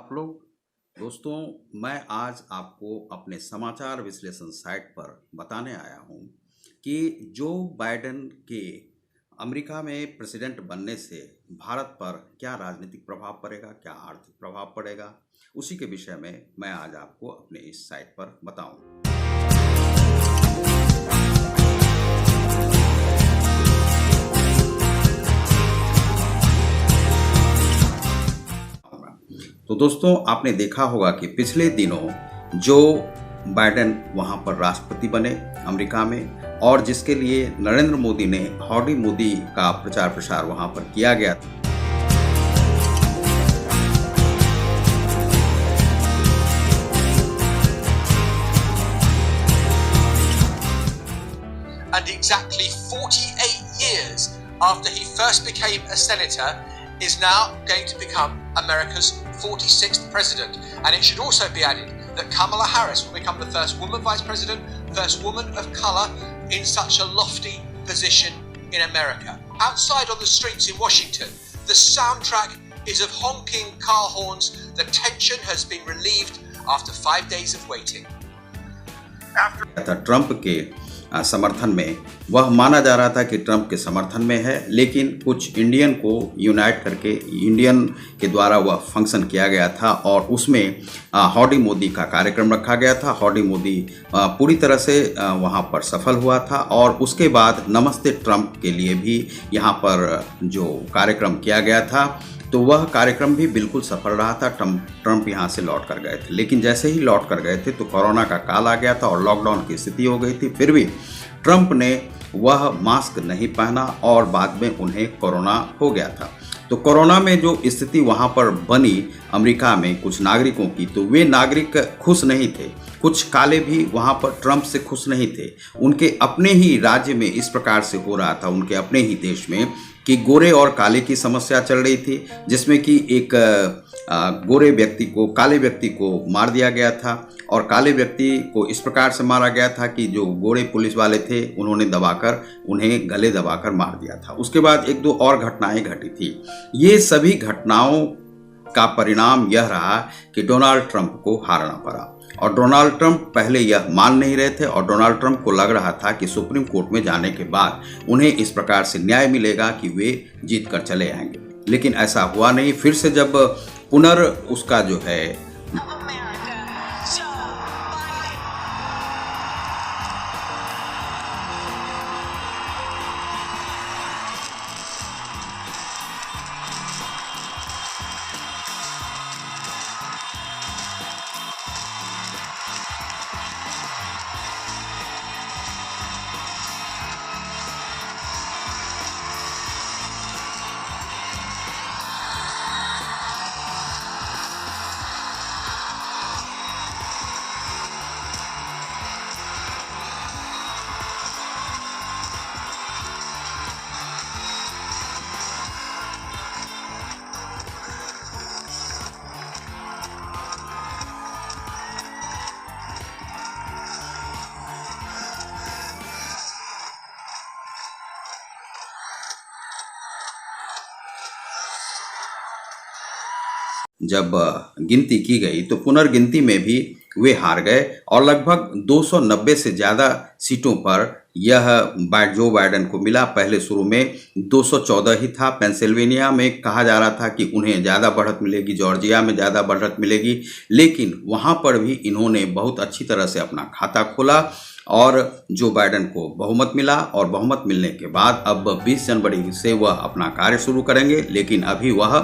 आप लोग दोस्तों, मैं आज आपको अपने समाचार विश्लेषण साइट पर बताने आया हूं कि जो बाइडेन के अमेरिका में प्रेसिडेंट बनने से भारत पर क्या राजनीतिक प्रभाव पड़ेगा, क्या आर्थिक प्रभाव पड़ेगा। उसी के विषय में मैं आज आपको अपने इस साइट पर बताऊं। तो दोस्तों, आपने देखा होगा कि पिछले दिनों जो बाइडेन वहां पर राष्ट्रपति बने अमेरिका में, और जिसके लिए नरेंद्र मोदी ने हाउडी मोदी का प्रचार प्रसार वहां पर किया गया था। And exactly 48 years after he first became a senator, is now going to become America's 46th president. And it should also be added that Kamala Harris will become the first woman vice president, first woman of color in such a lofty position in America. Outside on the streets in Washington, the soundtrack is of honking car horns. The tension has been relieved after 5 days of waiting. Trump के समर्थन में, वह माना जा रहा था कि Trump के समर्थन में है, लेकिन कुछ इंडियन को यूनाइट करके इंडियन के द्वारा वह फंक्शन किया गया था और उसमें हाउडी मोदी का कार्यक्रम रखा गया था। हाउडी मोदी पूरी तरह से वहां पर सफल हुआ था और उसके बाद नमस्ते ट्रंप के लिए भी यहां पर जो कार्यक्रम किया गया था, तो वह कार्यक्रम भी बिल्कुल सफल रहा था। ट्रंप यहाँ से लौट कर गए थे, लेकिन जैसे ही लौट कर गए थे तो कोरोना का काल आ गया था और लॉकडाउन की स्थिति हो गई थी। फिर भी ट्रंप ने वह मास्क नहीं पहना और बाद में उन्हें कोरोना हो गया था। तो कोरोना में जो स्थिति वहाँ पर बनी अमेरिका में कुछ नागरिकों की, तो वे नागरिक खुश नहीं थे। कुछ काले भी वहाँ पर ट्रंप से खुश नहीं थे। उनके अपने ही राज्य में इस प्रकार से हो रहा था, उनके अपने ही देश में, कि गोरे और काले की समस्या चल रही थी, जिसमें कि एक गोरे व्यक्ति को काले व्यक्ति को मार दिया गया था और काले व्यक्ति को इस प्रकार से मारा गया था कि जो गोरे पुलिस वाले थे उन्होंने दबाकर उन्हें गले दबाकर मार दिया था। उसके बाद एक दो और घटनाएं घटी थी। ये सभी घटनाओं का परिणाम यह रहा कि डोनाल्ड ट्रंप को हारना पड़ा और डोनाल्ड ट्रंप पहले यह मान नहीं रहे थे और डोनाल्ड ट्रंप को लग रहा था कि सुप्रीम कोर्ट में जाने के बाद उन्हें इस प्रकार से न्याय मिलेगा कि वे जीत कर चले आएंगे, लेकिन ऐसा हुआ नहीं। फिर से जब उसका जो है जब गिनती की गई तो पुनर्गिनती में भी वे हार गए और लगभग 290 से ज़्यादा सीटों पर यह जो बाइडेन को मिला। पहले शुरू में 214 ही था। पेंसिल्वेनिया में कहा जा रहा था कि उन्हें ज़्यादा बढ़त मिलेगी, जॉर्जिया में ज़्यादा बढ़त मिलेगी, लेकिन वहाँ पर भी इन्होंने बहुत अच्छी तरह से अपना खाता खोला और जो बाइडेन को बहुमत मिला और बहुमत मिलने के बाद अब 20 जनवरी से वह अपना कार्य शुरू करेंगे, लेकिन अभी वह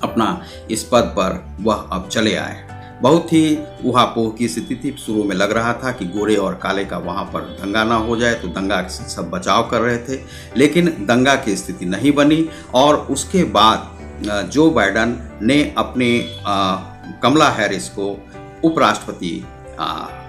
अपना इस पद पर वह अब चले आए। बहुत ही ऊहापोह की स्थिति थी। शुरू में लग रहा था कि गोरे और काले का वहाँ पर दंगा ना हो जाए, तो दंगा से सब बचाव कर रहे थे, लेकिन दंगा की स्थिति नहीं बनी। और उसके बाद जो बाइडेन ने अपने कमला हैरिस को उपराष्ट्रपति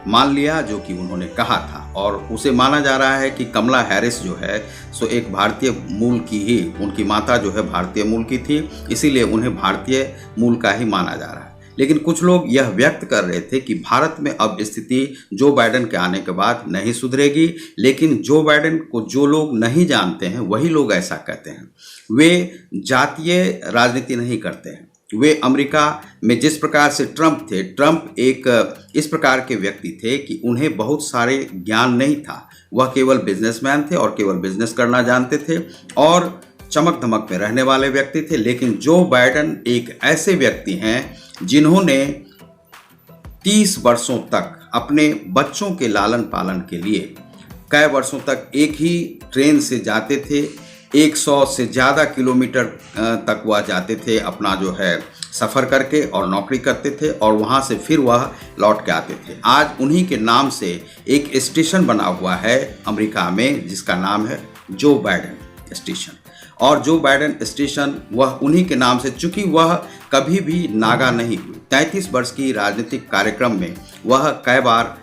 मान लिया, जो कि उन्होंने कहा था, और उसे माना जा रहा है कि कमला हैरिस जो है सो एक भारतीय मूल की ही, उनकी माता जो है भारतीय मूल की थी, इसीलिए उन्हें भारतीय मूल का ही माना जा रहा है। लेकिन कुछ लोग यह व्यक्त कर रहे थे कि भारत में अब स्थिति जो बाइडेन के आने के बाद नहीं सुधरेगी, लेकिन जो बाइडेन को जो लोग नहीं जानते हैं वही लोग ऐसा कहते हैं। वे जातीय राजनीति नहीं करते हैं, वे अमेरिका में जिस प्रकार से ट्रंप थे, ट्रंप एक इस प्रकार के व्यक्ति थे कि उन्हें बहुत सारे ज्ञान नहीं था। वह केवल बिजनेसमैन थे और केवल बिजनेस करना जानते थे और चमक धमक में रहने वाले व्यक्ति थे। लेकिन जो बाइडेन एक ऐसे व्यक्ति हैं जिन्होंने 30 वर्षों तक अपने बच्चों के लालन पालन के लिए कई वर्षों तक एक ही ट्रेन से जाते थे, 100 से ज़्यादा किलोमीटर तक वह जाते थे अपना जो है सफ़र करके और नौकरी करते थे और वहाँ से फिर वह लौट के आते थे। आज उन्हीं के नाम से एक स्टेशन बना हुआ है अमेरिका में जिसका नाम है जो बाइडेन स्टेशन। और जो बाइडेन स्टेशन वह उन्हीं के नाम से, चूँकि वह कभी भी नागा नहीं हुई। 33 वर्ष की राजनीतिक कार्यक्रम में वह कई बार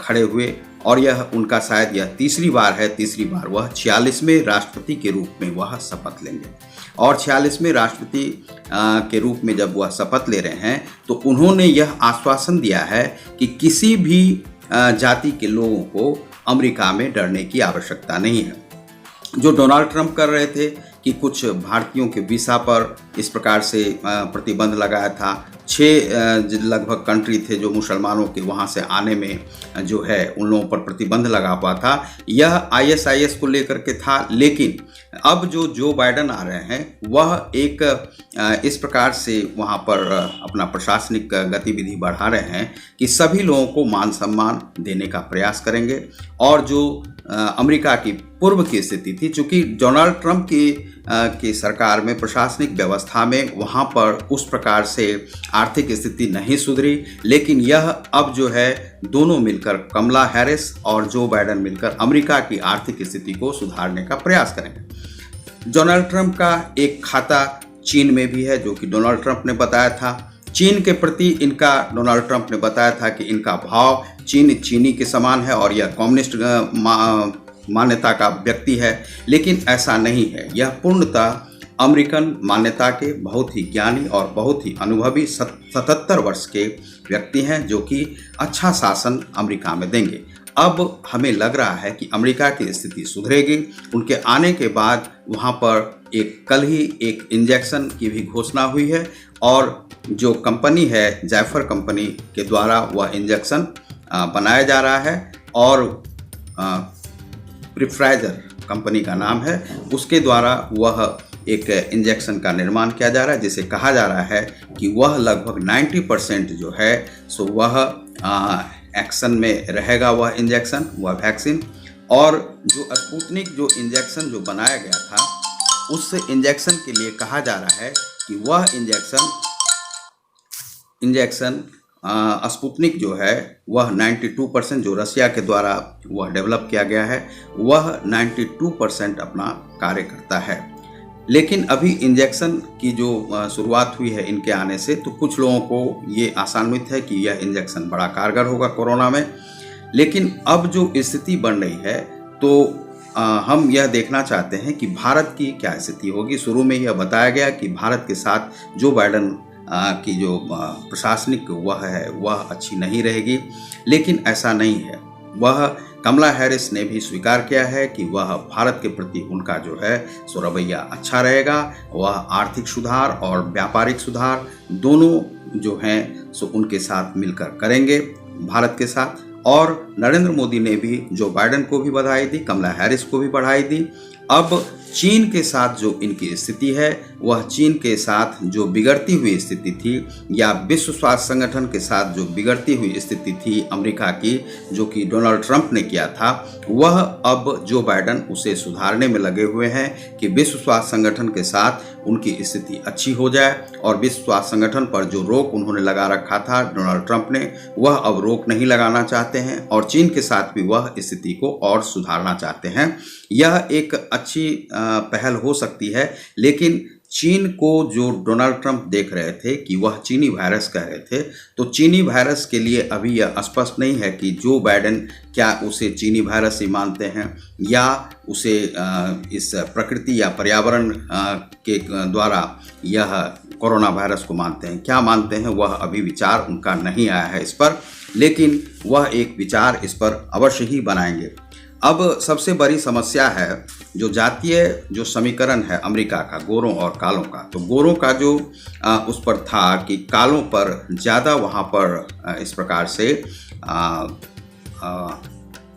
खड़े हुए और यह उनका शायद यह तीसरी बार वह 46वें राष्ट्रपति के रूप में वह शपथ लेंगे। और 46वें राष्ट्रपति के रूप में जब वह शपथ ले रहे हैं तो उन्होंने यह आश्वासन दिया है कि किसी भी जाति के लोगों को अमेरिका में डरने की आवश्यकता नहीं है। जो डोनाल्ड ट्रंप कर रहे थे कि कुछ भारतीयों के वीसा पर इस प्रकार से प्रतिबंध लगाया था। 6 लगभग कंट्री थे जो मुसलमानों के वहाँ से आने में जो है उन लोगों पर प्रतिबंध लगा हुआ था। यह ISIS को लेकर के था। लेकिन अब जो बाइडेन आ रहे हैं वह एक इस प्रकार से वहाँ पर अपना प्रशासनिक गतिविधि बढ़ा रहे हैं कि सभी लोगों को मान सम्मान देने का प्रयास करेंगे। और जो अमेरिका की पूर्व की स्थिति थी, चूँकि डोनाल्ड ट्रंप की सरकार में प्रशासनिक व्यवस्था में वहाँ पर उस प्रकार से आर्थिक स्थिति नहीं सुधरी, लेकिन यह अब जो है दोनों मिलकर, कमला हैरिस और जो बाइडेन मिलकर अमेरिका की आर्थिक स्थिति को सुधारने का प्रयास करेंगे। डोनाल्ड ट्रंप का एक खाता चीन में भी है जो कि डोनाल्ड ट्रंप ने बताया था। चीन के प्रति इनका डोनाल्ड ट्रंप ने बताया था कि इनका भाव चीनी के समान है और यह कम्युनिस्ट मान्यता का व्यक्ति है। लेकिन ऐसा नहीं है, यह पूर्णतः अमेरिकन मान्यता के बहुत ही ज्ञानी और बहुत ही अनुभवी 77 वर्ष के व्यक्ति हैं जो कि अच्छा शासन अमेरिका में देंगे। अब हमें लग रहा है कि अमेरिका की स्थिति सुधरेगी। उनके आने के बाद वहाँ पर कल ही एक इंजेक्शन की भी घोषणा हुई है और जो कंपनी है जायफर कंपनी के द्वारा वह इंजेक्शन बनाया जा रहा है और प्रिफ्राइजर कंपनी का नाम है, उसके द्वारा वह एक इंजेक्शन का निर्माण किया जा रहा है जिसे कहा जा रहा है कि वह लगभग 90% जो है सो वह एक्शन में रहेगा, वह इंजेक्शन, वह वैक्सीन। और जो स्पुतनिक जो इंजेक्शन जो बनाया गया था उस इंजेक्शन के लिए कहा जा रहा है कि वह इंजेक्शन स्पुतनिक जो है वह 92% जो रसिया के द्वारा वह डेवलप किया गया है वह 92% अपना कार्य करता है। लेकिन अभी इंजेक्शन की जो शुरुआत हुई है इनके आने से, तो कुछ लोगों को ये आशान्वित है कि यह इंजेक्शन बड़ा कारगर होगा कोरोना में। लेकिन अब जो स्थिति बन रही है तो हम यह देखना चाहते हैं कि भारत की क्या स्थिति होगी। शुरू में यह बताया गया कि भारत के साथ जो बाइडेन की जो प्रशासनिक वह है वह अच्छी नहीं रहेगी, लेकिन ऐसा नहीं है। वह कमला हैरिस ने भी स्वीकार किया है कि वह भारत के प्रति उनका जो है सो रवैया अच्छा रहेगा। वह आर्थिक सुधार और व्यापारिक सुधार दोनों जो हैं सो उनके साथ मिलकर करेंगे भारत के साथ। और नरेंद्र मोदी ने भी जो बाइडेन को भी बधाई दी, कमला हैरिस को भी बधाई दी। अब चीन के साथ जो इनकी स्थिति है वह चीन के साथ जो बिगड़ती हुई स्थिति थी या विश्व स्वास्थ्य संगठन के साथ जो बिगड़ती हुई स्थिति थी अमेरिका की, जो कि डोनाल्ड ट्रंप ने किया था, वह अब जो बाइडेन उसे सुधारने में लगे हुए हैं कि विश्व स्वास्थ्य संगठन के साथ उनकी स्थिति अच्छी हो जाए। और विश्व स्वास्थ्य संगठन पर जो रोक उन्होंने लगा रखा था डोनाल्ड ट्रंप ने, वह अब रोक नहीं लगाना चाहते हैं और चीन के साथ भी वह स्थिति को और सुधारना चाहते हैं। यह एक अच्छी पहल हो सकती है। लेकिन चीन को जो डोनाल्ड ट्रंप देख रहे थे कि वह चीनी वायरस कह रहे थे, तो चीनी वायरस के लिए अभी यह स्पष्ट नहीं है कि जो बाइडेन क्या उसे चीनी वायरस ही मानते हैं या उसे इस प्रकृति या पर्यावरण के द्वारा यह कोरोना वायरस को मानते हैं। क्या मानते हैं वह अभी विचार उनका नहीं आया है इस पर, लेकिन वह एक विचार इस पर अवश्य ही बनाएंगे। अब सबसे बड़ी समस्या है जो जातीय जो समीकरण है अमेरिका का, गोरों और कालों का। तो गोरों का जो उस पर था कि कालों पर ज़्यादा वहाँ पर इस प्रकार से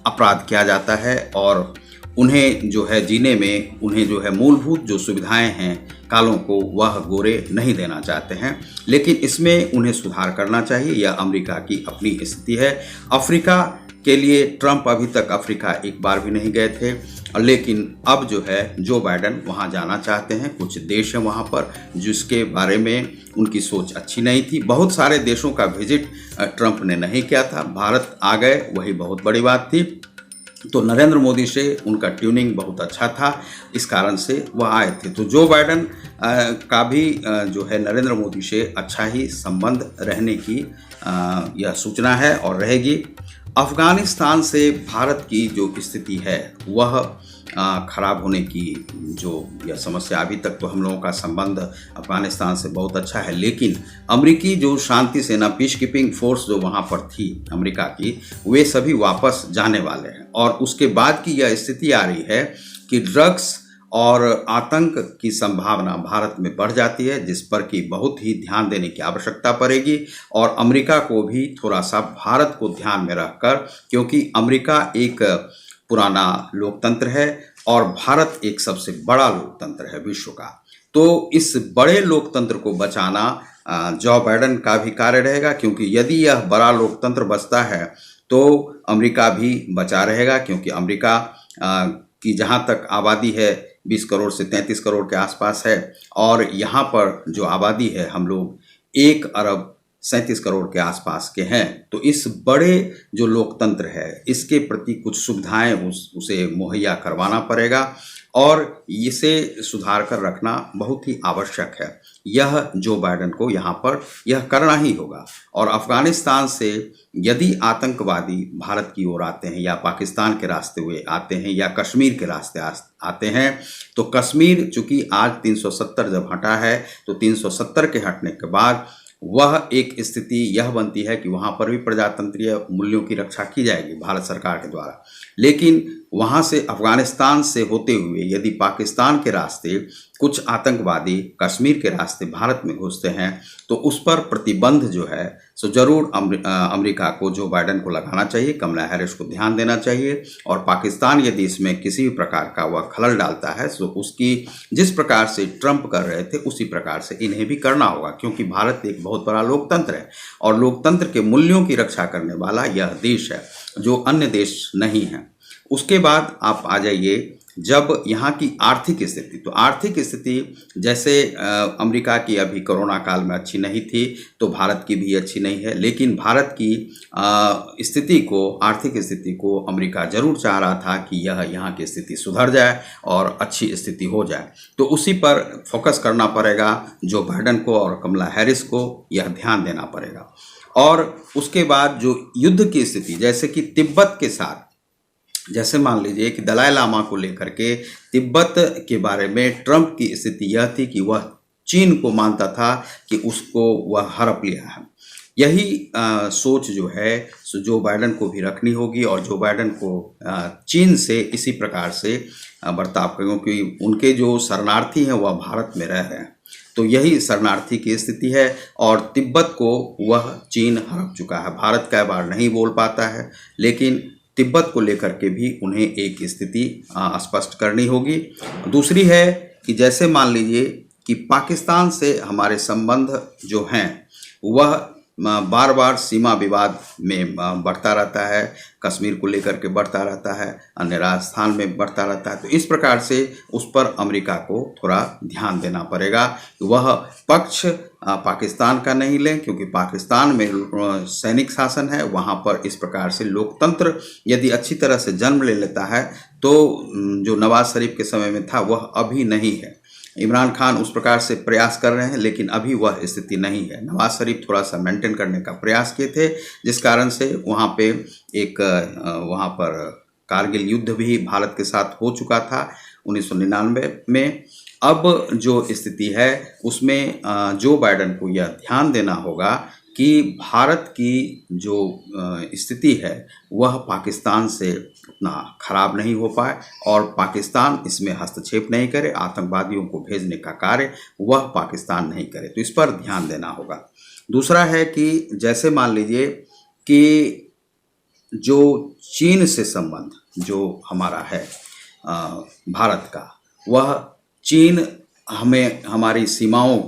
अपराध किया जाता है और उन्हें जो है जीने में, उन्हें जो है मूलभूत जो सुविधाएं हैं कालों को, वह गोरे नहीं देना चाहते हैं। लेकिन इसमें उन्हें सुधार करना चाहिए, यह अमेरिका की अपनी स्थिति है। अफ्रीका के लिए ट्रंप अभी तक अफ्रीका एक बार भी नहीं गए थे, लेकिन अब जो है जो बाइडन वहाँ जाना चाहते हैं। कुछ देश हैं वहाँ पर जिसके बारे में उनकी सोच अच्छी नहीं थी। बहुत सारे देशों का विजिट ट्रंप ने नहीं किया था, भारत आ गए, वही बहुत बड़ी बात थी। तो नरेंद्र मोदी से उनका ट्यूनिंग बहुत अच्छा था, इस कारण से वह आए थे। तो जो बाइडन का भी जो है नरेंद्र मोदी से अच्छा ही संबंध रहने की यह सूचना है और रहेगी। अफ़गानिस्तान से भारत की जो स्थिति है वह खराब होने की जो यह समस्या, अभी तक तो हम लोगों का संबंध अफ़गानिस्तान से बहुत अच्छा है, लेकिन अमेरिकी जो शांति सेना, पीस कीपिंग फोर्स जो वहाँ पर थी अमेरिका की, वे सभी वापस जाने वाले हैं। और उसके बाद की यह स्थिति आ रही है कि ड्रग्स और आतंक की संभावना भारत में बढ़ जाती है, जिस पर कि बहुत ही ध्यान देने की आवश्यकता पड़ेगी। और अमेरिका को भी थोड़ा सा भारत को ध्यान में रखकर, क्योंकि अमेरिका एक पुराना लोकतंत्र है और भारत एक सबसे बड़ा लोकतंत्र है विश्व का, तो इस बड़े लोकतंत्र को बचाना जो बाइडन का भी कार्य रहेगा। क्योंकि यदि यह बड़ा लोकतंत्र बचता है तो अमेरिका भी बचा रहेगा, क्योंकि अमेरिका की जहाँ तक आबादी है 20 करोड़ से 33 करोड़ के आसपास है, और यहाँ पर जो आबादी है हम लोग 1 अरब 37 करोड़ के आसपास के हैं। तो इस बड़े जो लोकतंत्र है इसके प्रति कुछ सुविधाएं उसे मुहैया करवाना पड़ेगा और इसे सुधार कर रखना बहुत ही आवश्यक है। यह जो बाइडन को यहाँ पर यह करना ही होगा। और अफ़गानिस्तान से यदि आतंकवादी भारत की ओर आते हैं या पाकिस्तान के रास्ते हुए आते हैं या कश्मीर के रास्ते आते हैं, तो कश्मीर चूँकि आज 370 जब हटा है, तो 370 के हटने के बाद वह एक स्थिति यह बनती है कि वहाँ पर भी प्रजातंत्रीय मूल्यों की रक्षा की जाएगी भारत सरकार के द्वारा। लेकिन वहाँ से अफ़गानिस्तान से होते हुए यदि पाकिस्तान के रास्ते कुछ आतंकवादी कश्मीर के रास्ते भारत में घुसते हैं, तो उस पर प्रतिबंध जो है सो जरूर अमेरिका को, जो बाइडन को लगाना चाहिए, कमला हैरिस को ध्यान देना चाहिए। और पाकिस्तान यदि इसमें किसी भी प्रकार का वह खलल डालता है तो उसकी जिस प्रकार से ट्रंप कर रहे थे उसी प्रकार से इन्हें भी करना होगा, क्योंकि भारत एक बहुत बड़ा लोकतंत्र है और लोकतंत्र के मूल्यों की रक्षा करने वाला यह देश है जो अन्य देश नहीं है। उसके बाद आप आ जाइए जब यहाँ की आर्थिक स्थिति, तो आर्थिक स्थिति जैसे अमेरिका की अभी कोरोना काल में अच्छी नहीं थी, तो भारत की भी अच्छी नहीं है। लेकिन भारत की स्थिति को, आर्थिक स्थिति को अमेरिका जरूर चाह रहा था कि यह यहाँ की स्थिति सुधर जाए और अच्छी स्थिति हो जाए। तो उसी पर फोकस करना पड़ेगा जो बाइडन को और कमला हैरिस को यह ध्यान देना पड़ेगा। और उसके बाद जो युद्ध की स्थिति, जैसे कि तिब्बत के साथ, जैसे मान लीजिए कि दलाई लामा को लेकर के तिब्बत के बारे में ट्रंप की स्थिति यह थी कि वह चीन को मानता था कि उसको वह हड़प लिया है। यही सोच जो है जो बाइडन को भी रखनी होगी और जो बाइडन को चीन से इसी प्रकार से बर्ताव करें, क्योंकि उनके जो शरणार्थी हैं वह भारत में रह रहे हैं। तो यही शरणार्थी की स्थिति है और तिब्बत को वह चीन हड़प चुका है। भारत कई बार नहीं बोल पाता है, लेकिन तिब्बत को लेकर के भी उन्हें एक स्थिति स्पष्ट करनी होगी। दूसरी है कि जैसे मान लीजिए कि पाकिस्तान से हमारे संबंध जो हैं वह बार बार सीमा विवाद में बढ़ता रहता है, कश्मीर को लेकर के बढ़ता रहता है, अन्य राजस्थान में बढ़ता रहता है। तो इस प्रकार से उस पर अमेरिका को थोड़ा ध्यान देना पड़ेगा। वह पक्ष पाकिस्तान का नहीं लें, क्योंकि पाकिस्तान में सैनिक शासन है, वहाँ पर इस प्रकार से लोकतंत्र यदि अच्छी तरह से जन्म ले लेता है तो जो नवाज शरीफ के समय में था वह अभी नहीं है। इमरान खान उस प्रकार से प्रयास कर रहे हैं, लेकिन अभी वह स्थिति नहीं है। नवाज शरीफ थोड़ा सा मेंटेन करने का प्रयास किए थे, जिस कारण से वहाँ पे एक वहाँ पर कारगिल युद्ध भी भारत के साथ हो चुका था 1999 में। अब जो स्थिति है उसमें जो बाइडन को यह ध्यान देना होगा कि भारत की जो स्थिति है वह पाकिस्तान से उतना खराब नहीं हो पाए और पाकिस्तान इसमें हस्तक्षेप नहीं करे, आतंकवादियों को भेजने का कार्य वह पाकिस्तान नहीं करे। तो इस पर ध्यान देना होगा। दूसरा है कि जैसे मान लीजिए कि जो चीन से संबंध जो हमारा है भारत का, वह चीन हमें हमारी सीमाओं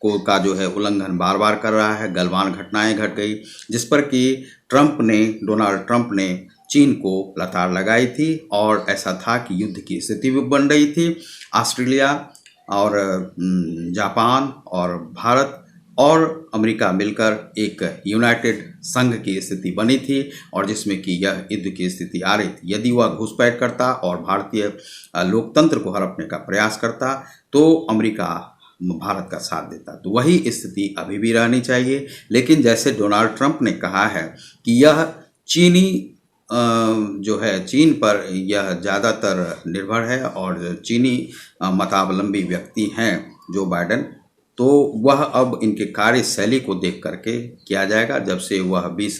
को का जो है उल्लंघन बार बार कर रहा है। गलवान घटनाएं घट गई जिस पर कि डोनाल्ड ट्रंप ने चीन को लताड़ लगाई थी और ऐसा था कि युद्ध की स्थिति भी बन रही थी। ऑस्ट्रेलिया और जापान और भारत और अमेरिका मिलकर एक यूनाइटेड संघ की स्थिति बनी थी और जिसमें कि यह युद्ध की स्थिति आ रही थी। यदि वह घुसपैठ करता और भारतीय लोकतंत्र को हड़पने का प्रयास करता तो अमेरिका भारत का साथ देता। तो वही स्थिति अभी भी रहनी चाहिए। लेकिन जैसे डोनाल्ड ट्रंप ने कहा है कि यह चीनी जो है चीन पर यह ज़्यादातर निर्भर है और चीनी मतावलंबी व्यक्ति हैं जो बाइडेन, तो वह अब इनके कार्यशैली को देख करके किया जाएगा। जब से वह 20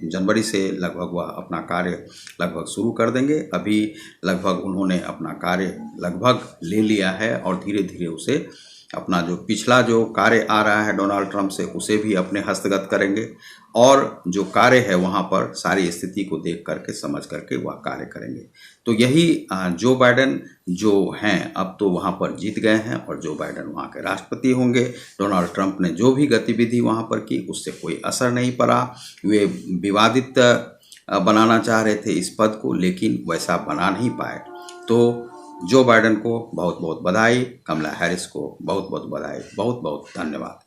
जनवरी से लगभग वह अपना कार्य लगभग शुरू कर देंगे। अभी लगभग उन्होंने अपना कार्य लगभग ले लिया है और धीरे धीरे उसे अपना जो पिछला जो कार्य आ रहा है डोनाल्ड ट्रंप से उसे भी अपने हस्तगत करेंगे और जो कार्य है वहाँ पर सारी स्थिति को देख करके समझ करके वह कार्य करेंगे। तो यही जो बाइडेन जो हैं अब तो वहाँ पर जीत गए हैं और जो बाइडेन वहाँ के राष्ट्रपति होंगे। डोनाल्ड ट्रंप ने जो भी गतिविधि वहाँ पर की उससे कोई असर नहीं पड़ा। वे विवादित बनाना चाह रहे थे इस पद को, लेकिन वैसा बना नहीं पाए। तो जो बाइडेन को बहुत बहुत बधाई, कमला हैरिस को बहुत बहुत बधाई, बहुत बहुत धन्यवाद।